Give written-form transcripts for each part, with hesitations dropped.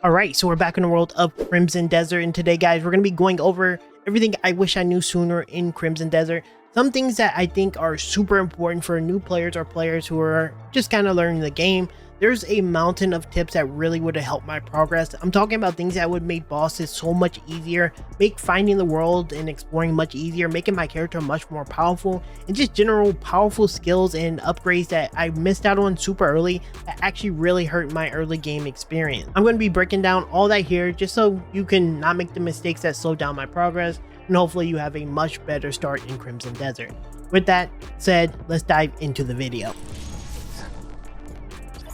Alright, so we're back in the world of Crimson Desert, and today guys we're going to be going over everything I wish I knew sooner in Crimson Desert. Some things that I think are super important for new players or players who are just kind of learning the game. There's a mountain of tips that really would have helped my progress. I'm talking about things that would make bosses so much easier, make finding the world and exploring much easier, making my character much more powerful, and just general powerful skills and upgrades that I missed out on super early that actually really hurt my early game experience. I'm going to be breaking down all that here just so you can not make the mistakes that slow down my progress, and hopefully you have a much better start in Crimson Desert. With that said, let's dive into the video.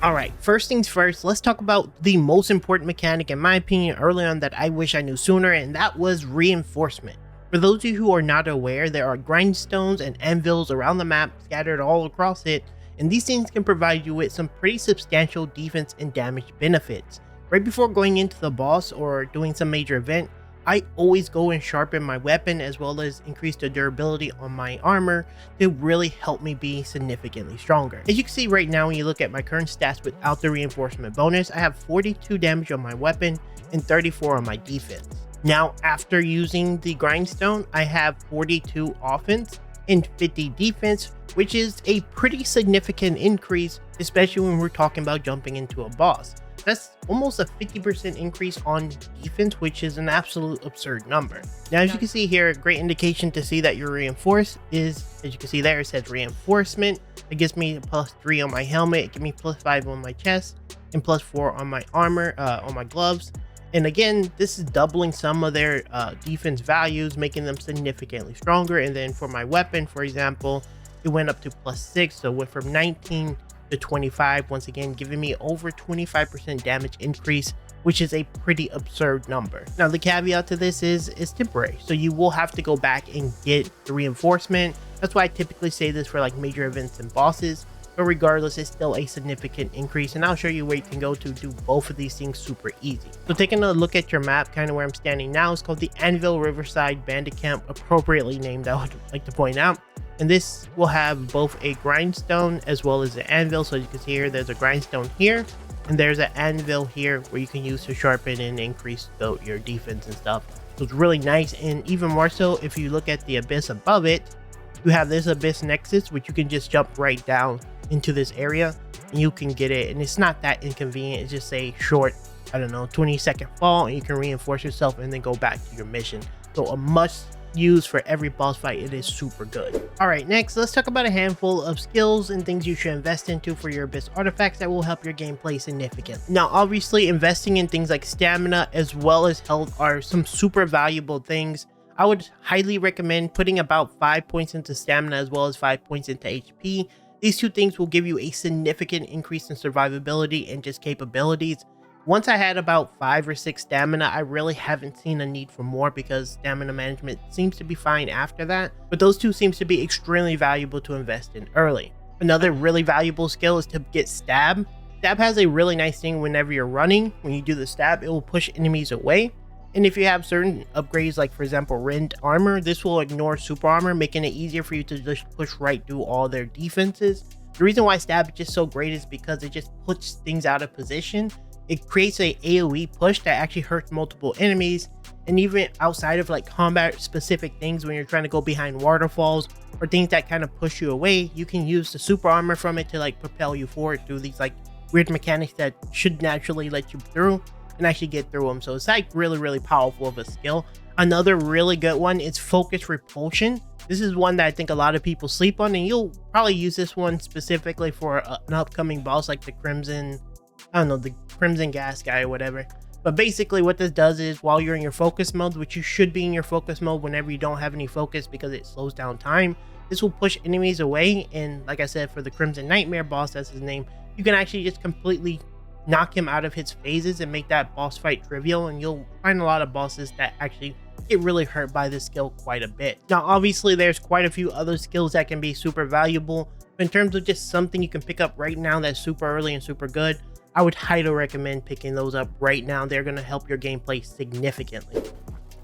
Alright, first things first, let's talk about the most important mechanic in my opinion early on that I wish I knew sooner, and that was reinforcement. For those of you who are not aware, there are grindstones and anvils around the map scattered all across it, and these things can provide you with some pretty substantial defense and damage benefits. Right before going into the boss or doing some major event, I always go and sharpen my weapon as well as increase the durability on my armor to really help me be significantly stronger. As you can see right now when you look at my current stats without the reinforcement bonus, I have 42 damage on my weapon and 34 on my defense. Now after using the grindstone, I have 42 offense and 50 defense, which is a pretty significant increase, especially when we're talking about jumping into a boss. That's almost a 50% increase on defense, which is an absolute absurd number. Now, as you can see here, a great indication to see that you're reinforced is, as you can see there, it says reinforcement. It gives me a +3 on my helmet, it gives me +5 on my chest, and +4 on my armor, on my gloves. And again, this is doubling some of their defense values, making them significantly stronger. And then for my weapon, for example, it went up to +6, so it went from 19 to 25, once again giving me over 25% damage increase, which is a pretty absurd number. Now the caveat to this is it's temporary, so you will have to go back and get the reinforcement. That's why I typically say this for like major events and bosses, but regardless it's still a significant increase, and I'll show you where you can go to do both of these things super easy. So taking a look at your map, kind of where I'm standing now, is called the Anvil Riverside Bandit Camp, appropriately named, I would like to point out. And this will have both a grindstone as well as an anvil. So as you can see here, there's a grindstone here and there's an anvil here where you can use to sharpen and increase your defense and stuff. So it's really nice. And even more so, if you look at the abyss above it, you have this abyss nexus, which you can just jump right down into this area and you can get it. And it's not that inconvenient. It's just a short, I don't know, 20-second fall, and you can reinforce yourself and then go back to your mission. So a must use for every boss fight. It is super good. All right, next let's talk about a handful of skills and things you should invest into for your abyss artifacts that will help your gameplay significantly. Now obviously investing in things like stamina as well as health are some super valuable things. I would highly recommend putting about 5 points into stamina as well as 5 points into HP. These two things will give you a significant increase in survivability and just capabilities. Once I had about 5 or 6 stamina, I really haven't seen a need for more because stamina management seems to be fine after that. But those two seems to be extremely valuable to invest in early. Another really valuable skill is to get stab. Stab has a really nice thing whenever you're running. When you do the stab, it will push enemies away. And if you have certain upgrades like for example rend armor, this will ignore super armor, making it easier for you to just push right through all their defenses. The reason why stab is just so great is because it just puts things out of position. It creates a AoE push that actually hurts multiple enemies, and even outside of like combat specific things, when you're trying to go behind waterfalls or things that kind of push you away, you can use the super armor from it to like propel you forward through these like weird mechanics that should naturally let you through and actually get through them. So it's like really powerful of a skill. Another really good one is focus repulsion. This is one that I think a lot of people sleep on, and you'll probably use this one specifically for an upcoming boss like the Crimson, I don't know, the Crimson Gas guy or whatever. But basically what this does is while you're in your focus mode, which you should be in your focus mode whenever you don't have any focus because it slows down time, this will push enemies away. And like I said, for the Crimson Nightmare boss, that's his name, you can actually just completely knock him out of his phases and make that boss fight trivial. And you'll find a lot of bosses that actually get really hurt by this skill quite a bit. Now obviously there's quite a few other skills that can be super valuable, but in terms of just something you can pick up right now that's super early and super good, I would highly recommend picking those up right now. They're going to help your gameplay significantly.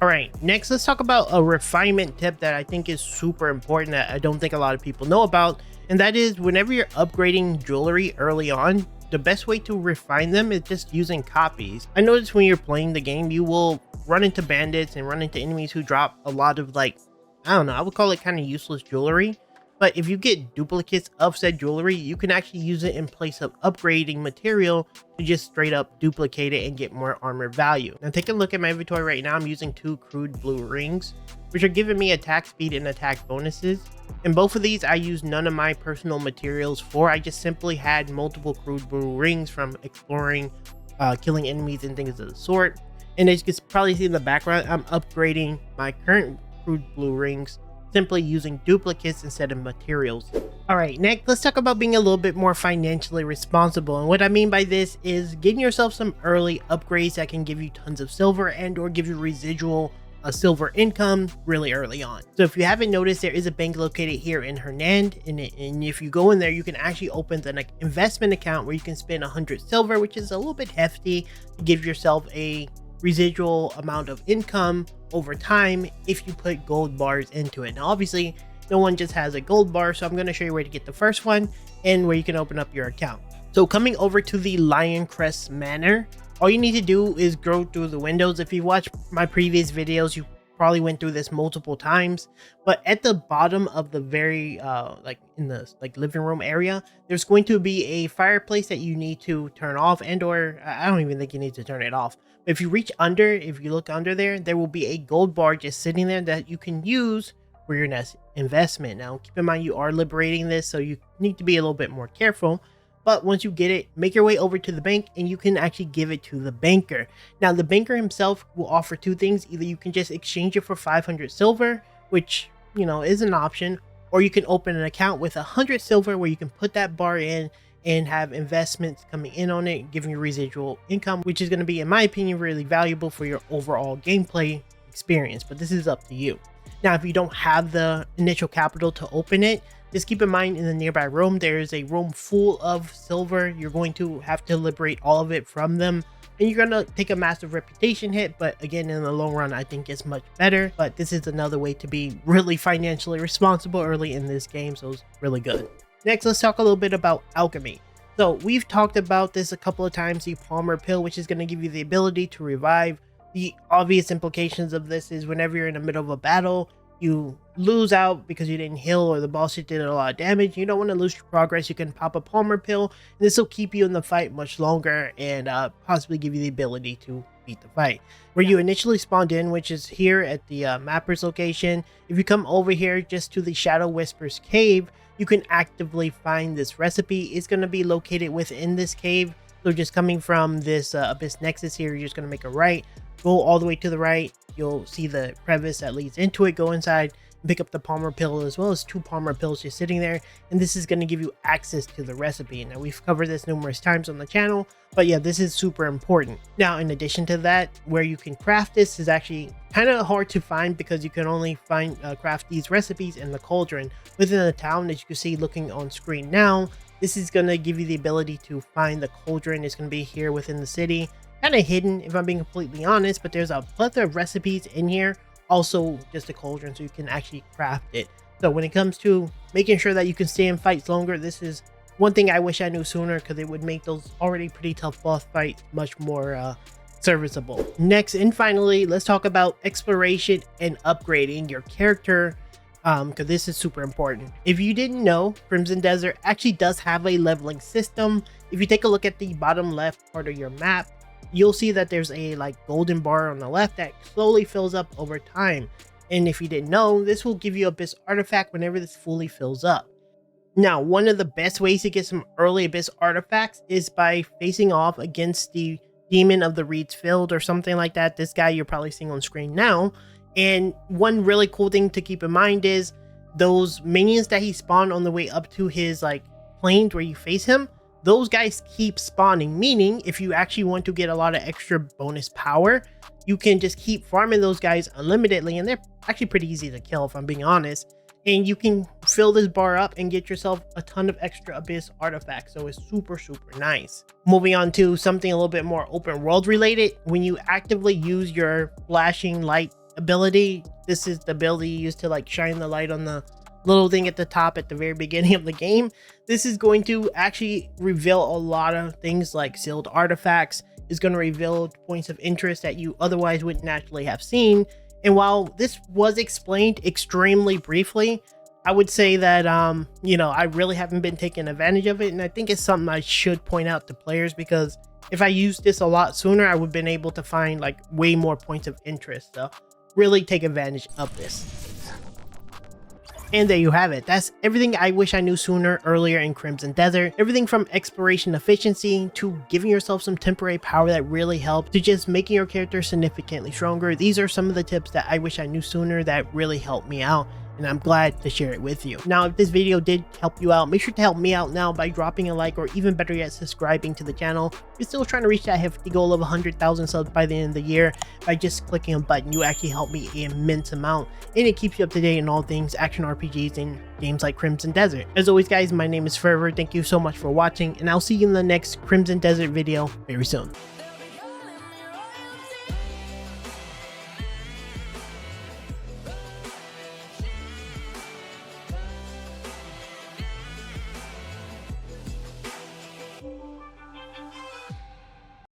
All right, next let's talk about a refinement tip that I think is super important that I don't think a lot of people know about, and that is whenever you're upgrading jewelry early on, the best way to refine them is just using copies. I noticed when you're playing the game, you will run into bandits and run into enemies who drop a lot of, like, I don't know, I would call it kind of useless jewelry. But if you get duplicates of said jewelry, you can actually use it in place of upgrading material to just straight up duplicate it and get more armor value. Now take a look at my inventory right now. I'm using 2 crude blue rings, which are giving me attack speed and attack bonuses. And both of these I use none of my personal materials for. I just simply had multiple crude blue rings from exploring, killing enemies and things of the sort. And as you can probably see in the background, I'm upgrading my current crude blue rings simply using duplicates instead of materials. Alright, next let's talk about being a little bit more financially responsible. And what I mean by this is getting yourself some early upgrades that can give you tons of silver and or give you residual silver income really early on. So if you haven't noticed, there is a bank located here in Hernand, and if you go in there, you can actually open an investment account where you can spend 100 silver, which is a little bit hefty, to give yourself a residual amount of income over time if you put gold bars into it. Now obviously no one just has a gold bar, so I'm going to show you where to get the first one and where you can open up your account. So coming over to the Lion Crest Manor, all you need to do is go through the windows. If you watch my previous videos, you probably went through this multiple times, but at the bottom of the very like in the living room area, there's going to be a fireplace that you need to turn off, and or I don't even think you need to turn it off. But if you reach under, if you look under there will be a gold bar just sitting there that you can use for your next investment. Now keep in mind you are liberating this, so you need to be a little bit more careful. But once you get it, make your way over to the bank and you can actually give it to the banker. Now the banker himself will offer 2 things. Either you can just exchange it for 500 silver, which, you know, is an option, or you can open an account with 100 silver where you can put that bar in and have investments coming in on it, giving you residual income, which is going to be, in my opinion, really valuable for your overall gameplay experience. But this is up to you. Now, if you don't have the initial capital to open it, just keep in mind in the nearby room, there is a room full of silver. You're going to have to liberate all of it from them, and you're going to take a massive reputation hit. But again, in the long run, I think it's much better. But this is another way to be really financially responsible early in this game, so it's really good. Next, let's talk a little bit about alchemy. So we've talked about this a couple of times, the Palmar pill, which is going to give you the ability to revive. The obvious implications of this is whenever you're in the middle of a battle, you lose out because you didn't heal or the boss did a lot of damage. You don't want to lose your progress. You can pop a Palmar pill, and this will keep you in the fight much longer and possibly give you the ability to beat the fight. Where you initially spawned in, which is here at the mapper's location, if you come over here just to the Shadow Whispers cave, you can actively find this recipe. It's going to be located within this cave. So just coming from this Abyss Nexus here, you're just going to make a right, go all the way to the right. You'll see the crevice that leads into it. Go inside and pick up the Palmar pill, as well as 2 Palmar pills just sitting there. And this is going to give you access to the recipe. Now, we've covered this numerous times on the channel, but yeah, this is super important. Now, in addition to that, where you can craft this is actually kind of hard to find because you can only find craft these recipes in the Cauldron within the town. As you can see looking on screen now, this is going to give you the ability to find the Cauldron. It's going to be here within the city, kind of hidden if I'm being completely honest, but there's a plethora of recipes in here, also just a Cauldron, so you can actually craft it. So when it comes to making sure that you can stay in fights longer, this is one thing I wish I knew sooner, because it would make those already pretty tough boss fights much more serviceable. Next and finally, let's talk about exploration and upgrading your character, because this is super important. If you didn't know, Crimson Desert actually does have a leveling system. If you take a look at the bottom left part of your map, you'll see that there's a golden bar on the left that slowly fills up over time. And if you didn't know, this will give you Abyss artifact whenever this fully fills up. Now, one of the best ways to get some early Abyss artifacts is by facing off against the Demon of the Reeds Field or something like that. This guy you're probably seeing on screen now. And one really cool thing to keep in mind is those minions that he spawned on the way up to his planes where you face him, those guys keep spawning, meaning if you actually want to get a lot of extra bonus power, you can just keep farming those guys unlimitedly, and they're actually pretty easy to kill if I'm being honest. And you can fill this bar up and get yourself a ton of extra Abyss artifacts, so it's super nice. Moving on to something a little bit more open world related, when you actively use your flashing light ability, this is the ability you use to shine the light on the little thing at the top at the very beginning of the game. This is going to actually reveal a lot of things like sealed artifacts. Is going to reveal points of interest that you otherwise wouldn't naturally have seen. And while this was explained extremely briefly, I would say that, I really haven't been taking advantage of it. And I think it's something I should point out to players, because if I used this a lot sooner, I would have been able to find like way more points of interest. So really take advantage of this. And there you have it. That's everything I wish I knew sooner earlier in Crimson Desert. Everything from exploration efficiency to giving yourself some temporary power that really helps, to just making your character significantly stronger. These are some of the tips that I wish I knew sooner that really helped me out, and I'm glad to share it with you. Now, if this video did help you out, make sure to help me out now by dropping a like, or even better yet, subscribing to the channel. We're still trying to reach that hefty goal of 100,000 subs by the end of the year. By just clicking a button, you actually help me an immense amount, and it keeps you up to date in all things action RPGs and games like Crimson Desert. As always guys, my name is Fervor. Thank you so much for watching, and I'll see you in the next Crimson Desert video very soon.